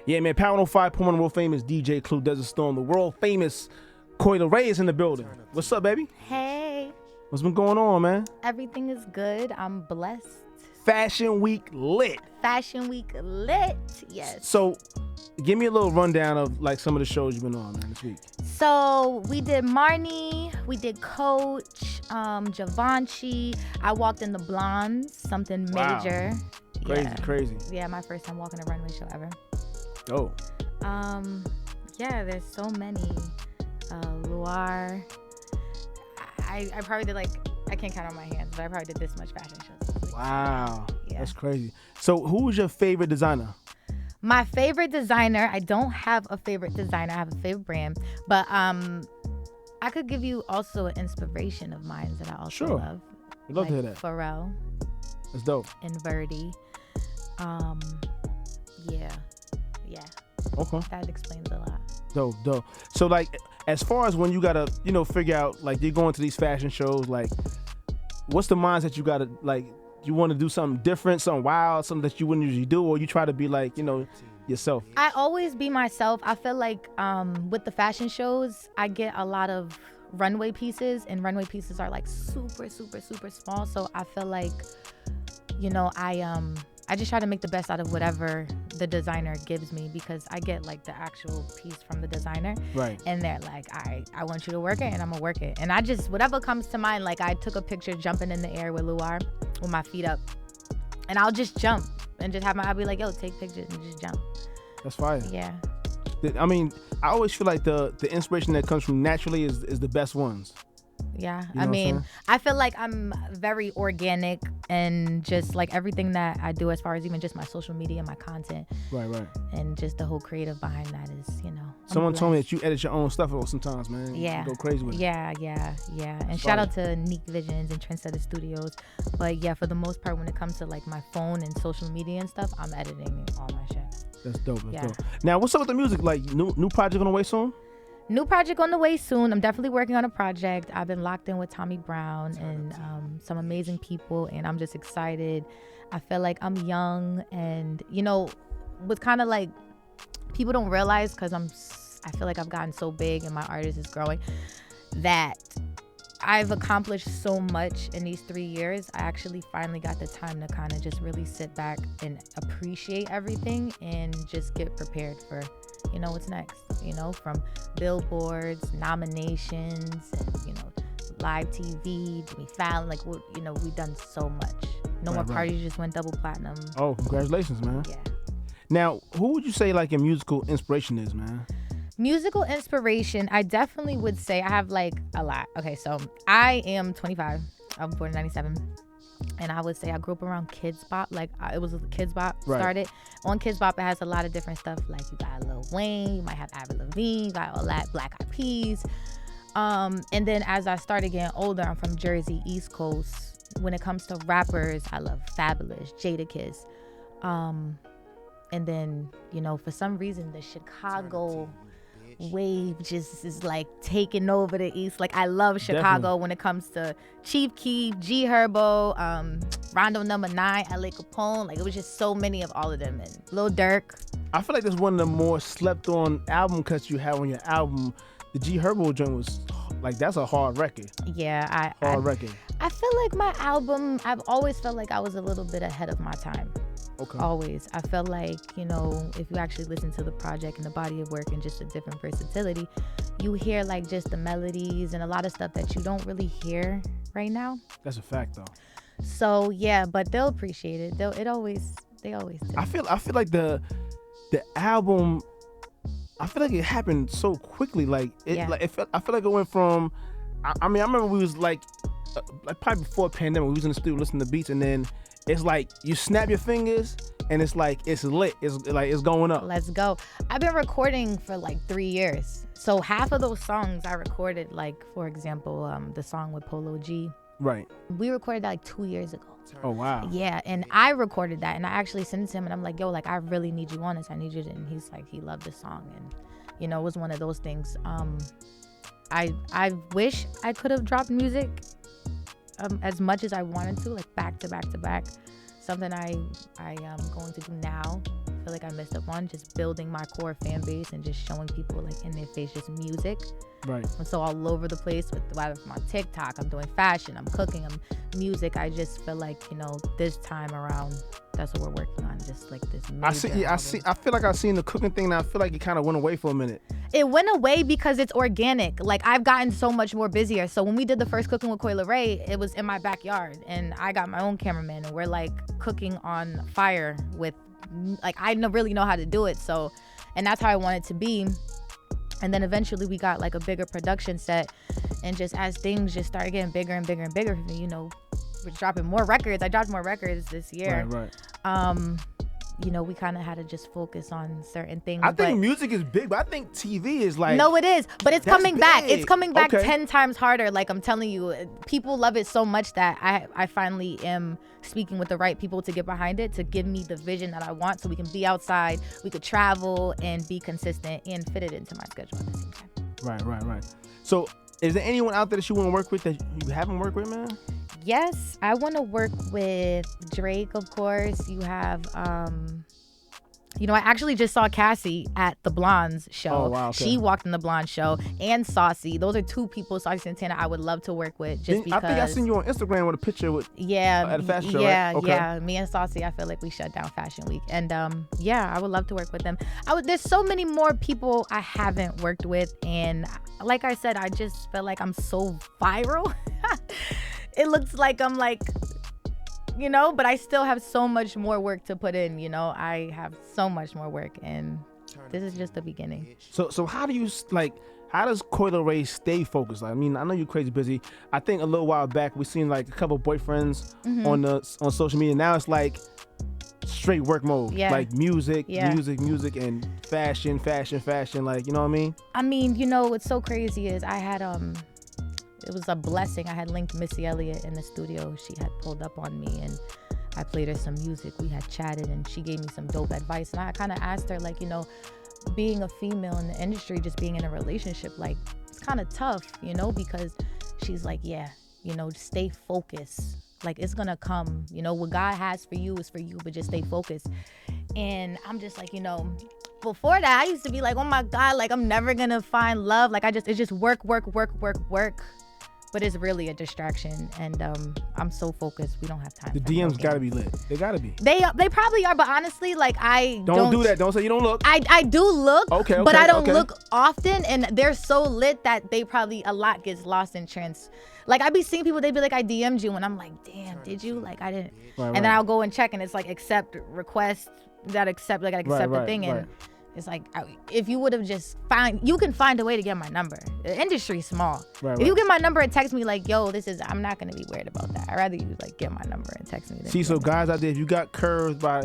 Yeah, man, Power 105.1 world famous DJ Clue Desert Storm, the world famous Coi Leray is in the building. What's up, baby? Hey. What's been going on, man? Everything is good. I'm blessed. Fashion Week lit. Fashion Week lit. Yes. So, give me a little rundown of like some of the shows you've been on, man, this week. So we did Marnie, we did Coach, Givenchy. I walked in the Blondes, something major. Crazy. Yeah, my first time walking a runway show ever. Oh. Yeah, there's so many. Loire. I probably did I can't count on my hands, but I probably did this much fashion shows. Wow. Yeah. That's crazy. So who was your favorite designer? My favorite designer, I don't have a favorite designer. I have a favorite brand. But I could give you also an inspiration of mine that I also love. We'd love to hear that. Pharrell. That's dope. And Verdi. Yeah. Okay. That explains a lot. Dope. So as far as when you gotta, figure out you're going to these fashion shows, what's the mindset you gotta you want to do something different, something wild, something that you wouldn't usually do, or you try to be yourself? I always be myself. I feel like with the fashion shows, I get a lot of runway pieces, and runway pieces are super, super, super small. So I feel like, I just try to make the best out of whatever the designer gives me, because I get the actual piece from the designer. Right. And they're like, all right, I want you to work it, and I'm gonna work it. And I just, whatever comes to mind, I took a picture jumping in the air with Loire with my feet up, and I'll just jump and just I'll be like, yo, take pictures and just jump. That's fire. Yeah. I mean, I always feel like the inspiration that comes from naturally is the best ones. Yeah. You know I mean, I feel like I'm very organic, and just everything that I do as far as even just my social media, my content. Right. And just the whole creative behind that is, Someone told me that you edit your own stuff sometimes, man. Yeah. You go crazy with it. Yeah. And shout out to Neek Visions and Trendsetter Studios. But yeah, for the most part, when it comes to my phone and social media and stuff, I'm editing all my shit. That's dope. Now, what's up with the music? New project on the way soon? New project on the way soon. I'm definitely working on a project. I've been locked in with Tommy Brown and some amazing people, and I'm just excited. I feel like I'm young, and what's kind of people don't realize, because I feel like I've gotten so big and my artist is growing, that I've accomplished so much in these 3 years. I actually finally got the time to kind of just really sit back and appreciate everything and just get prepared for what's next, from billboards, nominations, and live TV, Jimmy Fallon, we've done so much. No More Parties just went double platinum. Oh, congratulations, man. Yeah. Now, who would you say your musical inspiration is, man? Musical inspiration, I definitely would say I have a lot. Okay, so I am 25. I was born in 97. And I would say I grew up around Kids Bop. It was Kids Bop started. On Kids Bop, it has a lot of different stuff. You got Lil Wayne, you might have Avril Lavigne, you got all that, Black Eyed Peas. And then as I started getting older, I'm from Jersey, East Coast. When it comes to rappers, I love Fabulous, Jadakiss. And then, for some reason, the Chicago wave just is taking over the East. I love Chicago. Definitely. When it comes to Chief Keef, G Herbo, Rondo Number 9, LA Capone. It was just so many of all of them. And Lil Durk. I feel like that's one of the more slept on album cuts you have on your album. The G Herbo joint was that's a hard record. Yeah, hard record. I feel like my album, I've always felt like I was a little bit ahead of my time. Okay. Always. I felt like, if you actually listen to the project and the body of work and just a different versatility, you hear just the melodies and a lot of stuff that you don't really hear right now. That's a fact, though. So yeah, but they'll appreciate it. They always do. I feel like the album, I feel like it happened so quickly. I feel like it went from, I remember we was probably before pandemic, we was in the studio listening to beats, and then it's you snap your fingers and it's it's lit. It's going up. Let's go. I've been recording for 3 years. So half of those songs I recorded, for example, the song with Polo G. Right. We recorded that 2 years ago. Oh, wow. Yeah, and I recorded that, and I actually sent it to him, and I'm like, yo, I really need you on this. I need you to, and he's like, he loved the song, and it was one of those things. I wish I could have dropped music as much as I wanted to, back to back to back. Something I am going to do now feel like I missed up on, just building my core fan base and just showing people like in their face just music. Right. I'm so all over the place with whether I'm on TikTok, I'm doing fashion, I'm cooking, I'm music. I just feel like, you know, this time around, that's what we're working on. Just like this major I feel like I've seen the cooking thing now. I feel like it kind of went away for a minute. It went away because it's organic. Like, I've gotten so much more busier. So when we did the first cooking with Coi Leray, it was in my backyard and I got my own cameraman and we're like cooking on fire with, like, I don't really know how to do it. So, and that's how I want it to be. And then eventually we got like a bigger production set, and just as things just started getting bigger and bigger and bigger for me, you know, we're dropping more records. I dropped more records this year. Right. You know, we kind of had to just focus on certain things. I think music is big, but I think TV is like... No, it is. But it's coming back. It's coming back Okay. 10 times harder. Like, I'm telling you, people love it so much that I finally am speaking with the right people to get behind it, to give me the vision that I want so we can be outside, we could travel and be consistent and fit it into my schedule at the same time. Right. So, is there anyone out there that you want to work with that you haven't worked with, man? Yes, I want to work with Drake, of course. You have, you know, I actually just saw Cassie at the Blondes show. Oh, wow, okay. She walked in the Blonde show, and Saucy. Those are two people, Saucy Santana, I would love to work with just because. I think I seen you on Instagram with a picture with at a fashion show, yeah, right? Okay. Yeah. Me and Saucy, I feel like we shut down Fashion Week, and yeah, I would love to work with them. There's so many more people I haven't worked with, and like I said, I just feel like I'm so viral. It looks like I'm like, you know, but I still have so much more work to put in, you know. I have so much more work, and this is just the beginning. So how do you, like, how does Coi Leray stay focused? Like, I mean, I know you're crazy busy. I think a little while back we seen like a couple of boyfriends on social media. Now it's like straight work mode. Yeah. Like music, Yeah. music, and fashion. Like, you know what I mean? I mean, you know, what's so crazy is I had it was a blessing. I had linked Missy Elliott in the studio. She had pulled up on me and I played her some music. We had chatted and she gave me some dope advice. And I kind of asked her, like, you know, being a female in the industry, just being in a relationship, like, it's kind of tough, you know, because she's like, yeah, you know, stay focused. Like, it's going to come, you know, what God has for you is for you, but just stay focused. And I'm just like, you know, before that, I used to be like, oh my God, like, I'm never going to find love. Like, it's just work. But it's really a distraction, and I'm so focused. We don't have time. The DMs gotta be lit. They gotta be. They probably are, but honestly, like, I don't do that. Don't say you don't look. I do look, okay, but I don't okay. look often, and they're so lit that they probably, a lot gets lost in trends. Like, I be seeing people, they be like, I DM'd you, and I'm like, damn, did you? Like, I didn't. Right, and then I'll go and check, and it's like accept request, that accept, like, I accept the thing, and it's like, if you would have just you can find a way to get my number. The industry's small. If you get my number and text me like, yo, I'm not going to be worried about that. I'd rather you like get my number and text me. See, so guys out there, if you got curved by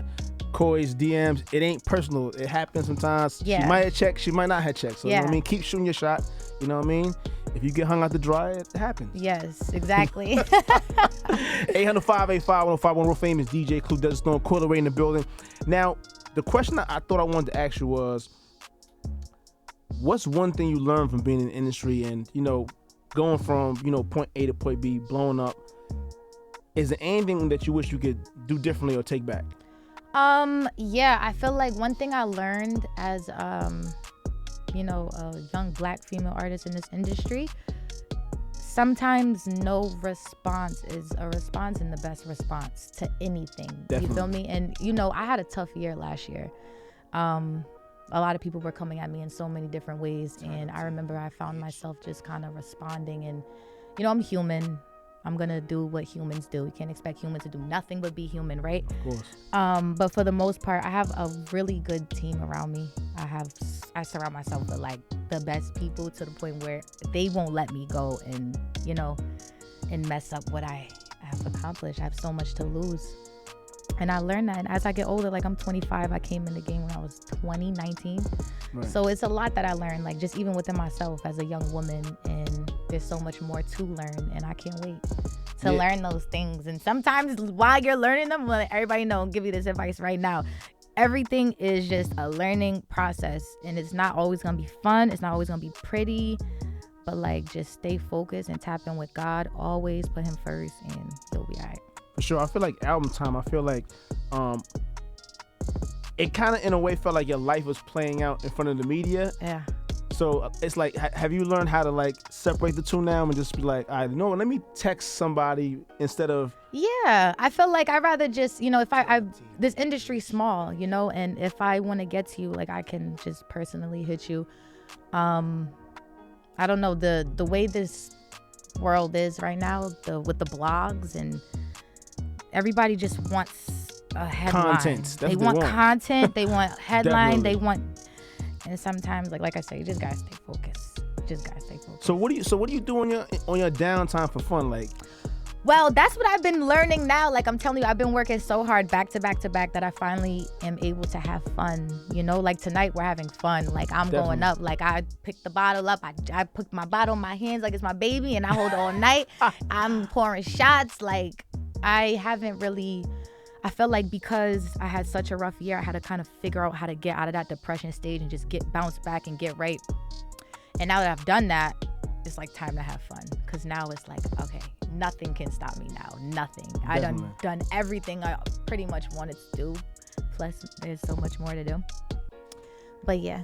Coi's DMs, it ain't personal. It happens sometimes. Yeah. She might have checked, she might not have checked. So, you know what I mean? Keep shooting your shot. You know what I mean? If you get hung out to dry, it happens. Yes, exactly. 800-585-1051, real famous DJ Clue Desert Storm, Coi Leray in the building. Now, the question I thought I wanted to ask you was, what's one thing you learned from being in the industry and, you know, going from, you know, point A to point B, blowing up? Is there anything that you wish you could do differently or take back? Yeah, I feel like one thing I learned as, you know, a young Black female artist in this industry, sometimes no response is a response and the best response to anything. Definitely. You feel me? And, you know, I had a tough year last year. A lot of people were coming at me in so many different ways. And I remember I found myself just kind of responding. And, you know, I'm human. I'm going to do what humans do. You can't expect humans to do nothing but be human, right? Of course. But for the most part, I have a really good team around me. I surround myself with like the best people to the point where they won't let me go and, you know, and mess up what I have accomplished. I have so much to lose. And I learned that. And as I get older, like I'm 25, I came in the game when I was 19. Right. So it's a lot that I learned, like just even within myself as a young woman. And there's so much more to learn. And I can't wait to learn those things. And sometimes while you're learning them, well, everybody know, I'll give you this advice right now. Everything is just a learning process. And it's not always going to be fun. It's not always going to be pretty. But like just stay focused and tap in with God. Always put him first and you'll be all right. For sure. I feel like album time, I feel like it kind of in a way felt like your life was playing out in front of the media. Yeah. So it's like, have you learned how to like separate the two now and just be like, all right, no, let me text somebody instead of. Yeah, I feel like I'd rather just, you know, if I this industry's small, you know, and if I want to get to you, like I can just personally hit you. I don't know, the way this world is right now, with the blogs, and everybody just wants a headline. Content. They want content. They want headline. They want, and sometimes, like I said, you just gotta stay focused. So what do you do on your downtime for fun, like? Well, that's what I've been learning now. Like I'm telling you, I've been working so hard back to back that I finally am able to have fun. You know, like tonight we're having fun. Like I'm going up. Like I picked the bottle up. I put my bottle in my hands like it's my baby, and I hold it all night. I'm pouring shots. Like I haven't really. I felt like because I had such a rough year, I had to kind of figure out how to get out of that depression stage and just bounce back and get right. And now that I've done that, it's like time to have fun. Because now it's like, okay, nothing can stop me now. Nothing. I done everything I pretty much wanted to do. Plus, there's so much more to do. But yeah,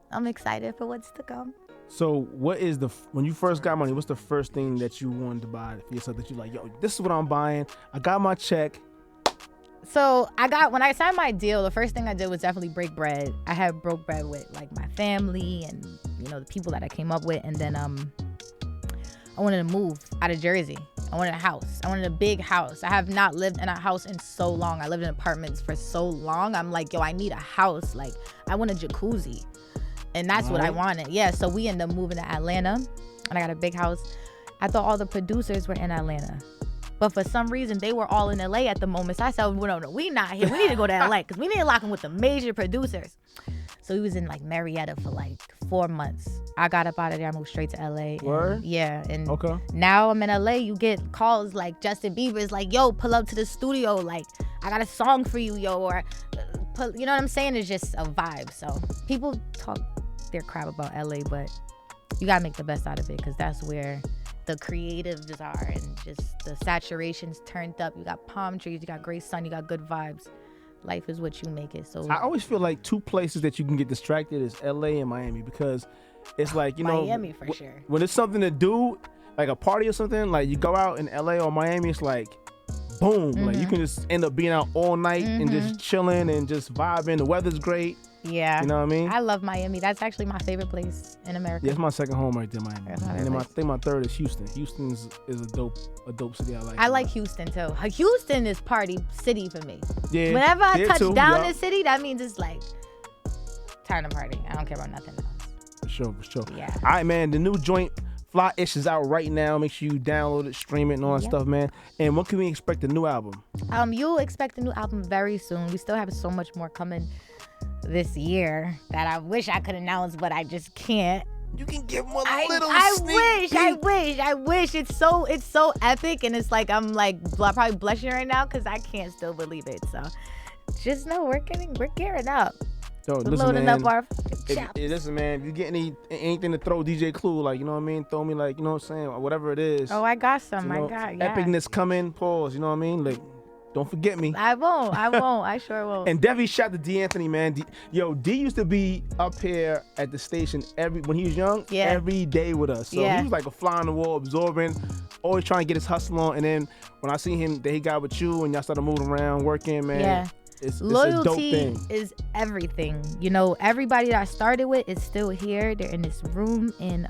I'm excited for what's to come. So what is when you first got money, what's the first thing that you wanted to buy for yourself that you like, yo, this is what I'm buying. I got my check. So when I signed my deal, the first thing I did was definitely break bread. I had broke bread with like my family and, you know, the people that I came up with. And then I wanted to move out of Jersey. I wanted a house. I wanted a big house. I have not lived in a house in so long. I lived in apartments for so long. I'm like, yo, I need a house. Like I want a jacuzzi. And that's what I wanted. Yeah, so we ended up moving to Atlanta and I got a big house. I thought all the producers were in Atlanta. But for some reason, they were all in LA at the moment. So I said, well, no, we not here. We need to go to LA because we need to lock in with the major producers. So he was in like Marietta for like 4 months. I got up out of there. I moved straight to LA. Word? Yeah. And okay. Now I'm in LA. You get calls like Justin Bieber's like, yo, pull up to the studio. Like, I got a song for you, yo. Or, you know what I'm saying? It's just a vibe. So people talk their crap about LA, but you got to make the best out of it because that's where the creatives are, and just the saturation's turned up. You got palm trees, you got great sun, you got good vibes. Life is what you make it. So I always feel like two places that you can get distracted is LA and Miami, because it's like, you know, Miami for sure. When it's something to do, like a party or something, like you go out in LA or Miami, it's like boom, like you can just end up being out all night and just chilling and just vibing. The weather's great. Yeah. You know what I mean? I love Miami. That's actually my favorite place in America. Yeah, it's my second home right there, Miami. And then I think my third is Houston. Houston is a dope city. I like Houston too. Houston is party city for me. Yeah. Whenever I touch down the city, that means it's like time to party. I don't care about nothing else. For sure. Yeah. All right, man. The new joint Fly Ish is out right now. Make sure you download it, stream it, and all that stuff, man. And when can we expect the new album? You'll expect the new album very soon. We still have so much more coming this year that I wish I could announce, but I just can't. You can give them a little I wish. It's so epic, and it's like I'm like probably blushing right now because I can't still believe it. So just know we're gearing up. Yo, we're listen, loading man, up our chops. Listen, man, if you get anything to throw DJ Clue, like, you know what I mean? Throw me, like, you know what I'm saying? Whatever it is. Oh, I got some. You know, yeah. Epicness coming, pause, you know what I mean? Like, don't forget me. I won't. I sure won't. And Debbie, shout to D Anthony, man. D used to be up here at the station when he was young, every day with us. So he was like a fly on the wall, absorbing, always trying to get his hustle on. And then when I see him that he got with you and y'all started moving around, working, man. Yeah. It's loyalty a dope thing. Is everything. You know, everybody that I started with is still here. They're in this room, and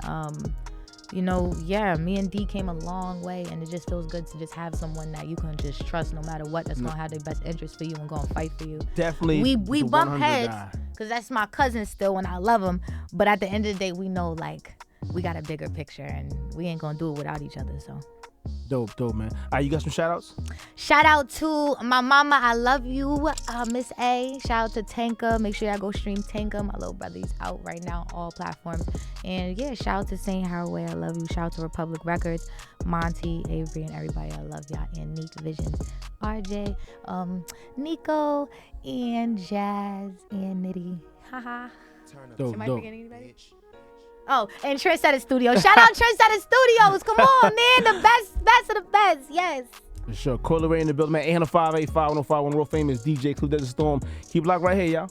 you know, me and D came a long way, and it just feels good to just have someone that you can just trust no matter what, that's gonna have their best interest for you and gonna fight for you. Definitely. We bump heads because that's my cousin still, and I love him, but at the end of the day, we know like we got a bigger picture, and we ain't gonna do it without each other. So dope, man. All right, you got some shout outs? Shout out to my mama, I love you, Miss A. Shout out to Tanka. Make sure y'all go stream Tanka. My little brother, he's out right now on all platforms. And yeah, shout out to Saint Haraway, I love you. Shout out to Republic Records, Monty, Avery, and everybody, I love y'all. And Nick Visions, RJ, Nico, and Jazz, and Nitty. Haha. Dope. Am I forgetting anybody? Oh, and Trendsetter Studios. Shout out Trendsetter Studios. Come on, man. The best of the best. Yes. For sure. Coi Leray in the building, man. 805-85105, one real famous DJ, Clue Desert Storm. Keep locked right here, y'all.